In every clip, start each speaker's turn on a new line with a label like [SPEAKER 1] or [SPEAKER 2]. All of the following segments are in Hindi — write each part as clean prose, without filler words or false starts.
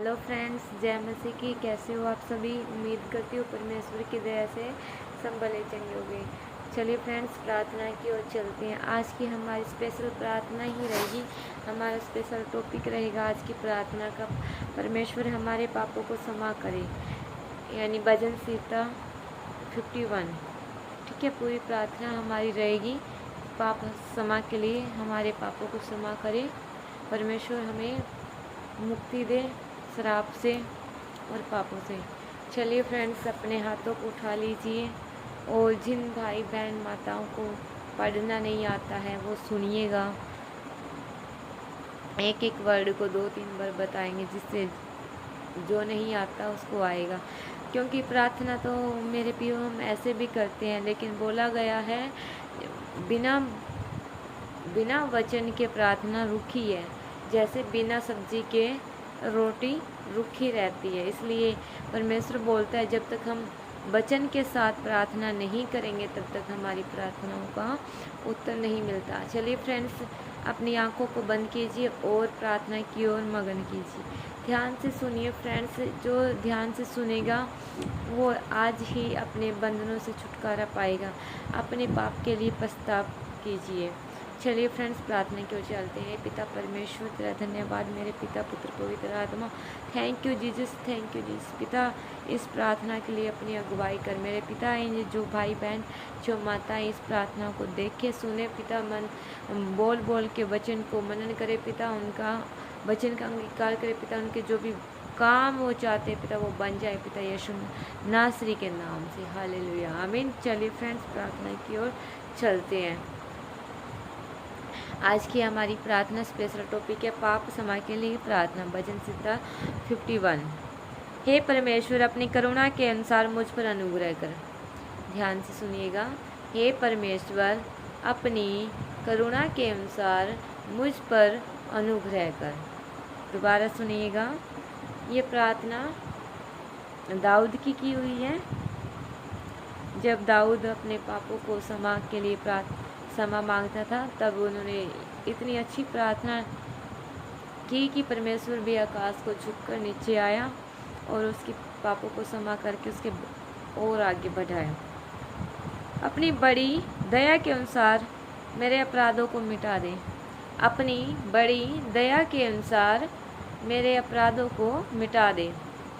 [SPEAKER 1] हेलो फ्रेंड्स, जय मसीह की। कैसे हो आप सभी? उम्मीद करती हूँ परमेश्वर की दया से सब भले चंगे होंगे। चलिए फ्रेंड्स, प्रार्थना की ओर चलते हैं। आज की हमारी स्पेशल प्रार्थना ही रहेगी। हमारा स्पेशल टॉपिक रहेगा आज की प्रार्थना का, परमेश्वर हमारे पापों को क्षमा करे, यानी भजन संहिता 51। ठीक है, पूरी प्रार्थना हमारी रहेगी पाप क्षमा के लिए। हमारे पापों को क्षमा करे, परमेश्वर हमें मुक्ति दे शराब से और पापों से। चलिए फ्रेंड्स, अपने हाथों को उठा लीजिए और जिन भाई बहन माताओं को पढ़ना नहीं आता है वो सुनिएगा। एक एक वर्ड को 2-3 बार बताएंगे, जिससे जो नहीं आता उसको आएगा। क्योंकि प्रार्थना तो मेरे प्रियो हम ऐसे भी करते हैं, लेकिन बोला गया है बिना बिना वचन के प्रार्थना रुखी है, जैसे बिना सब्जी के रोटी रुखी रहती है। इसलिए परमेश्वर बोलता है जब तक हम वचन के साथ प्रार्थना नहीं करेंगे तब तक हमारी प्रार्थनाओं का उत्तर नहीं मिलता। चलिए फ्रेंड्स, अपनी आंखों को बंद कीजिए और प्रार्थना की ओर मगन कीजिए। ध्यान से सुनिए फ्रेंड्स, जो ध्यान से सुनेगा वो आज ही अपने बंधनों से छुटकारा पाएगा। अपने पाप के लिए पछतावा कीजिए। चलिए फ्रेंड्स, प्रार्थना की ओर चलते हैं। पिता परमेश्वर, तेरा धन्यवाद मेरे पिता, पुत्र, पवित्र आत्मा। Thank you Jesus, thank you Jesus. पिता, इस प्रार्थना के लिए अपनी अगुवाई कर। मेरे पिता, इन जो भाई बहन, जो माताएं इस प्रार्थना को देखे सुने पिता, मन बोल बोल के वचन को मनन करे पिता, उनका वचन का अंगीकार करे पिता, उनके जो भी काम वो चाहते हैं पिता वो बन जाए पिता, यीशु नासरी के नाम से। हालेलुया, आमीन। चलिए फ्रेंड्स, प्रार्थना की ओर चलते हैं। आज की हमारी प्रार्थना स्पेशल टॉपिक है पाप क्षमा के लिए प्रार्थना, भजन संहिता 51। हे परमेश्वर, अपनी करुणा के अनुसार मुझ पर अनुग्रह कर। ध्यान से सुनिएगा। हे परमेश्वर, अपनी करुणा के अनुसार मुझ पर अनुग्रह कर। दोबारा सुनिएगा। ये प्रार्थना दाऊद की हुई है। जब दाऊद अपने पापों को क्षमा के लिए क्षमा मांगता था, तब उन्होंने इतनी अच्छी प्रार्थना की कि परमेश्वर भी आकाश को झुककर नीचे आया और उसके पापों को क्षमा करके उसके और आगे बढ़ाया। अपनी बड़ी दया के अनुसार मेरे अपराधों को मिटा दे। अपनी बड़ी दया के अनुसार मेरे अपराधों को मिटा दे।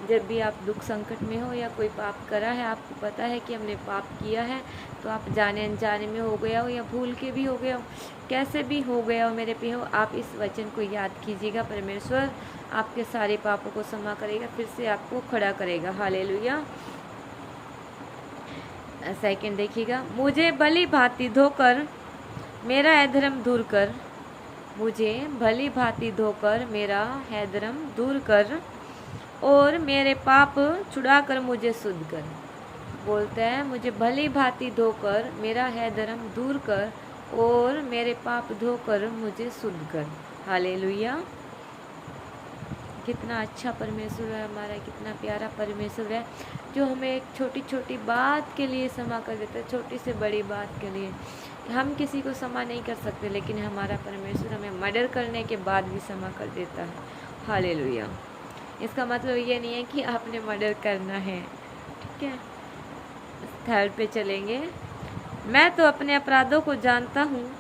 [SPEAKER 1] जब भी आप दुख संकट में हो या कोई पाप करा है, आपको पता है कि हमने पाप किया है, तो आप जाने अनजाने में हो गया हो या भूल के भी हो गया हो, कैसे भी हो गया हो मेरे प्रियो, आप इस वचन को याद कीजिएगा। परमेश्वर आपके सारे पापों को क्षमा करेगा, फिर से आपको खड़ा करेगा। हालेलुया। सेकंड देखिएगा। मुझे भली भांति धोकर मेरा अधर्म दूर कर। मुझे भली भांति धोकर मेरा अधर्म दूर कर और मेरे पाप छुड़ाकर मुझे शुद्ध कर। बोलता है मुझे भली भांति धोकर मेरा अधर्म दूर कर और मेरे पाप धोकर मुझे शुद्ध कर। हालेलुया। कितना अच्छा परमेश्वर है हमारा, कितना प्यारा परमेश्वर है, जो हमें एक छोटी छोटी बात के लिए क्षमा कर देता है, छोटी से बड़ी बात के लिए। हम किसी को क्षमा नहीं कर सकते, लेकिन हमारा परमेश्वर हमें मर्डर करने के बाद भी क्षमा कर देता है। हालेलुया। इसका मतलब ये नहीं है कि आपने मर्डर करना है। ठीक है, थर्ड पे चलेंगे। मैं तो अपने अपराधों को जानता हूँ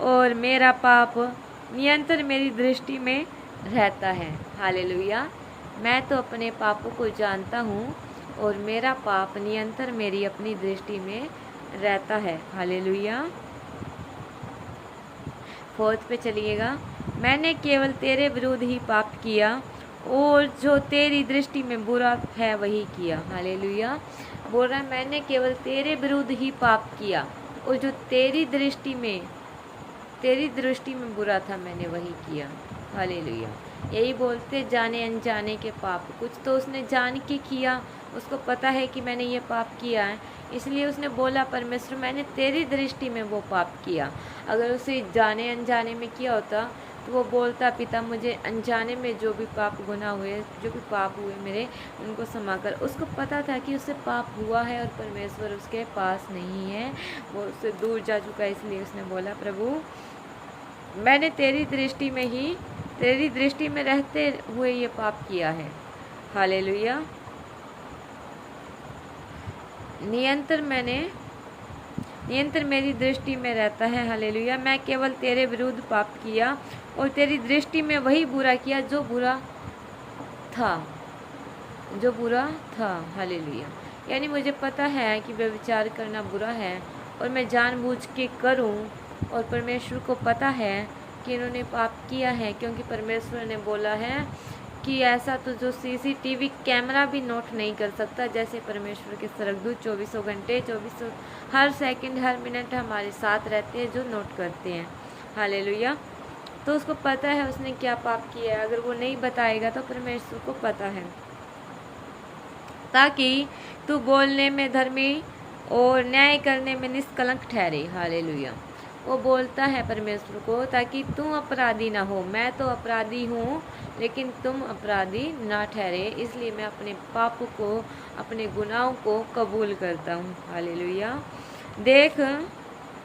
[SPEAKER 1] और मेरा पाप निरंतर मेरी दृष्टि में रहता है। हालेलुया। मैं तो अपने पापों को जानता हूँ और मेरा पाप निरंतर मेरी अपनी दृष्टि में रहता है। हालेलुया। फोर्थ पे चलिएगा। मैंने केवल तेरे विरुद्ध ही पाप किया और जो तेरी दृष्टि में बुरा है वही किया। हालेलुया। बोल रहा है मैंने केवल तेरे विरुद्ध ही पाप किया और जो तेरी दृष्टि में बुरा था मैंने वही किया। हालेलुया। यही बोलते जाने अनजाने के पाप। कुछ तो उसने जान के किया, उसको पता है कि मैंने ये पाप किया है, इसलिए उसने बोला परमेश्वर मैंने तेरी दृष्टि में वो पाप किया। अगर उसे जाने अनजाने में किया होता तो वो बोलता पिता मुझे अनजाने में जो भी पाप गुनाह हुए, जो भी पाप हुए मेरे, उनको क्षमा कर। उसको पता था कि उससे पाप हुआ है और परमेश्वर उसके पास नहीं है, वो उससे दूर जा चुका है, इसलिए उसने बोला प्रभु मैंने तेरी दृष्टि में ही तेरी दृष्टि में रहते हुए ये पाप किया है। हालेलुया। नियंत्रण मेरी दृष्टि में रहता है। हालेलुया। मैं केवल तेरे विरुद्ध पाप किया और तेरी दृष्टि में वही बुरा किया जो बुरा था। हालेलुया। यानी मुझे पता है कि व्यभिचार करना बुरा है और मैं जानबूझ के करूं, और परमेश्वर को पता है कि इन्होंने पाप किया है, क्योंकि परमेश्वर ने बोला है कि ऐसा तो जो सीसीटीवी कैमरा भी नोट नहीं कर सकता, जैसे परमेश्वर के स्वर्गदूत 24 घंटे 24 हर सेकंड हर मिनट हमारे साथ रहते हैं, जो नोट करते हैं। हालेलुया। तो उसको पता है उसने क्या पाप किया है। अगर वो नहीं बताएगा तो परमेश्वर को पता है, ताकि तू बोलने में धर्मी और न्याय करने में निष्कलंक ठहरे। हालेलुया। वो बोलता है परमेश्वर को ताकि तुम अपराधी ना हो। मैं तो अपराधी हूँ, लेकिन तुम अपराधी ना ठहरे, इसलिए मैं अपने पाप को, अपने गुनाहों को कबूल करता हूँ। हालेलुया।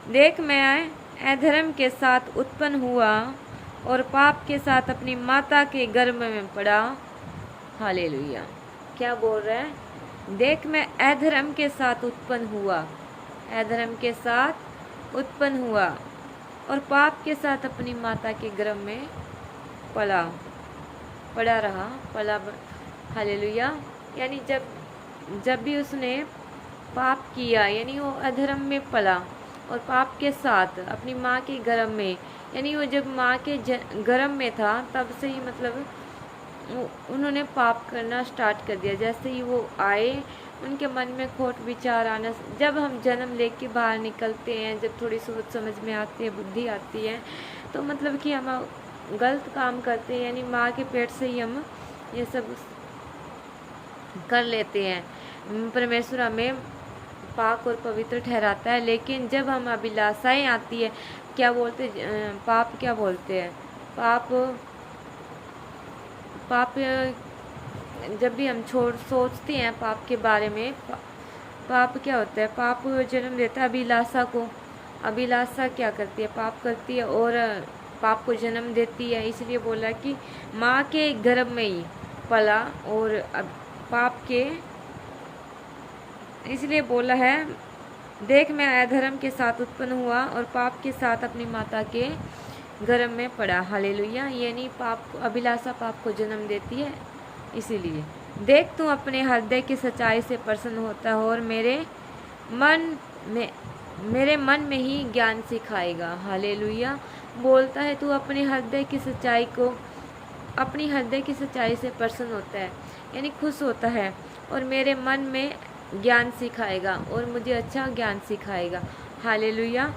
[SPEAKER 1] देख मैं अधर्म के साथ उत्पन्न हुआ और पाप के साथ अपनी माता के गर्भ में पड़ा। हालेलुया। क्या बोल रहा है? देख मैं अधर्म के साथ उत्पन्न हुआ और पाप के साथ अपनी माता के गर्भ में पड़ा रहा। हालेलुया। यानी जब भी उसने पाप किया, यानी वो अधर्म में पला और पाप के साथ अपनी माँ के गर्भ में, यानी वो जब माँ के गर्भ में था तब से ही मतलब उन्होंने पाप करना स्टार्ट कर दिया। जैसे ही वो आए उनके मन में खोट विचार आना, जब हम जन्म लेके बाहर निकलते हैं, जब थोड़ी सोच समझ में आती है, बुद्धि आती है, तो मतलब कि हम गलत काम करते हैं, यानी माँ के पेट से ही हम ये सब कर लेते हैं। परमेश्वर हमें पाक और पवित्र ठहराता है, लेकिन जब हम अभिलाषाएं आती है, क्या बोलते पाप, क्या बोलते हैं पाप जब भी हम सोचते हैं पाप के बारे में, पाप क्या होता है? पाप जन्म देता है अभिलाषा को। अभिलाषा क्या करती है? पाप करती है और पाप को जन्म देती है। इसलिए बोला कि माँ के गर्भ में ही पला और पाप के, इसलिए बोला है देख मैं अधर्म के साथ उत्पन्न हुआ और पाप के साथ अपनी माता के गर्भ में पड़ा। हालेलुया। यानी पाप, अभिलाषा पाप को जन्म देती है। इसीलिए देख तू अपने हृदय की सच्चाई से प्रसन्न होता है और मेरे मन में ही ज्ञान सिखाएगा। हालेलुया। बोलता है तू अपने हृदय की सच्चाई से प्रसन्न होता है, यानी खुश होता है, और मेरे मन में ज्ञान सिखाएगा और मुझे अच्छा ज्ञान सिखाएगा। हालेलुया।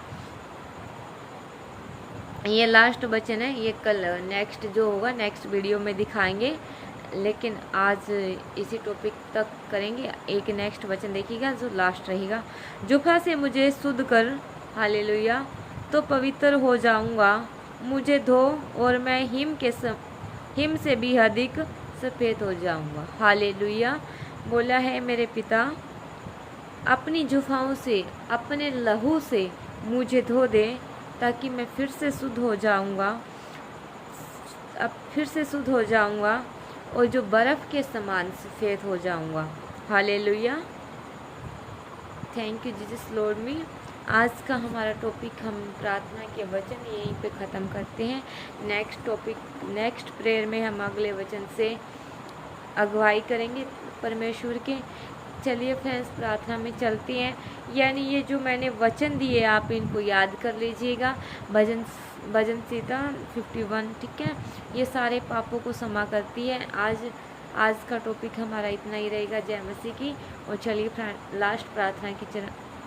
[SPEAKER 1] ये लास्ट वचन है, ये कल नेक्स्ट जो होगा नेक्स्ट वीडियो में दिखाएंगे, लेकिन आज इसी टॉपिक तक करेंगे। एक नेक्स्ट वचन देखिएगा जो लास्ट रहेगा। जुफा से मुझे शुद्ध कर। हालेलुया। तो पवित्र हो जाऊंगा। मुझे धो और मैं हिम से भी अधिक सफ़ेद हो जाऊंगा। हालेलुया। बोला है मेरे पिता अपनी जुफाओं से, अपने लहू से मुझे धो दे, ताकि मैं फिर से शुद्ध हो जाऊंगा और जो बर्फ़ के समान सफ़ेद हो जाऊंगा। Hallelujah. Thank you Jesus lord me. आज का हमारा टॉपिक, हम प्रार्थना के वचन यहीं पे ख़त्म करते हैं। नेक्स्ट प्रेयर में हम अगले वचन से अगुवाई करेंगे परमेश्वर के। चलिए फ्रेंड्स, प्रार्थना में चलते हैं। यानी ये जो मैंने वचन दिए आप इनको याद कर लीजिएगा। भजन सीता 51, ठीक है। ये सारे पापों को क्षमा करती है। आज का टॉपिक हमारा इतना ही रहेगा। जय मसीह की। और चलिए लास्ट प्रार्थना की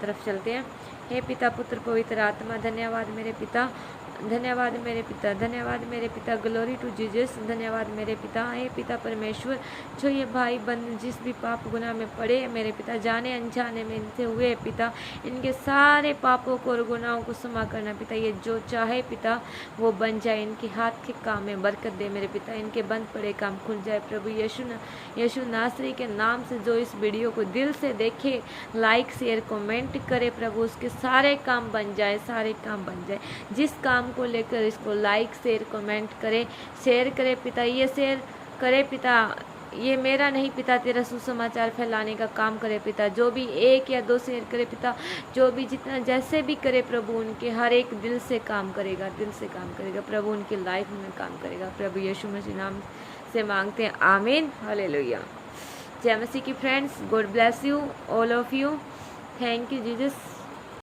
[SPEAKER 1] तरफ चलते हैं। हे पिता, पुत्र, पवित्र आत्मा, धन्यवाद मेरे पिता, धन्यवाद मेरे पिता, धन्यवाद मेरे पिता। Glory to Jesus. धन्यवाद मेरे पिता। हे पिता परमेश्वर, जो ये भाई बंद जिस भी पाप गुनाह में पड़े मेरे पिता, जाने अनजाने में इनसे हुए पिता, इनके सारे पापों को और गुनाहों को क्षमा करना पिता। ये जो चाहे पिता वो बन जाए। इनके हाथ के काम में बरकत दे मेरे पिता। इनके बंद पड़े काम खुल जाए प्रभु यीशु नासरी के नाम से। जो इस वीडियो को दिल से देखे, लाइक शेयर कमेंट करे प्रभु, उसके सारे काम बन जाए, सारे काम बन जाए। जिस काम काम को लेकर इसको लाइक शेयर कमेंट करें, शेयर करें पिता, ये शेयर करे पिता, ये मेरा नहीं पिता, तेरा सुसमाचार फैलाने का काम करे पिता। जो भी 1 या 2 शेयर करे पिता, जो भी जितना जैसे भी करे प्रभु, उनके हर एक दिल से काम करेगा, दिल से काम करेगा प्रभु, उनकी लाइफ में काम करेगा प्रभु यीशु मसीह नाम से मांगते हैं, आमीन, हालेलुया। जय मसीह की friends, God bless you all of you, thank you Jesus.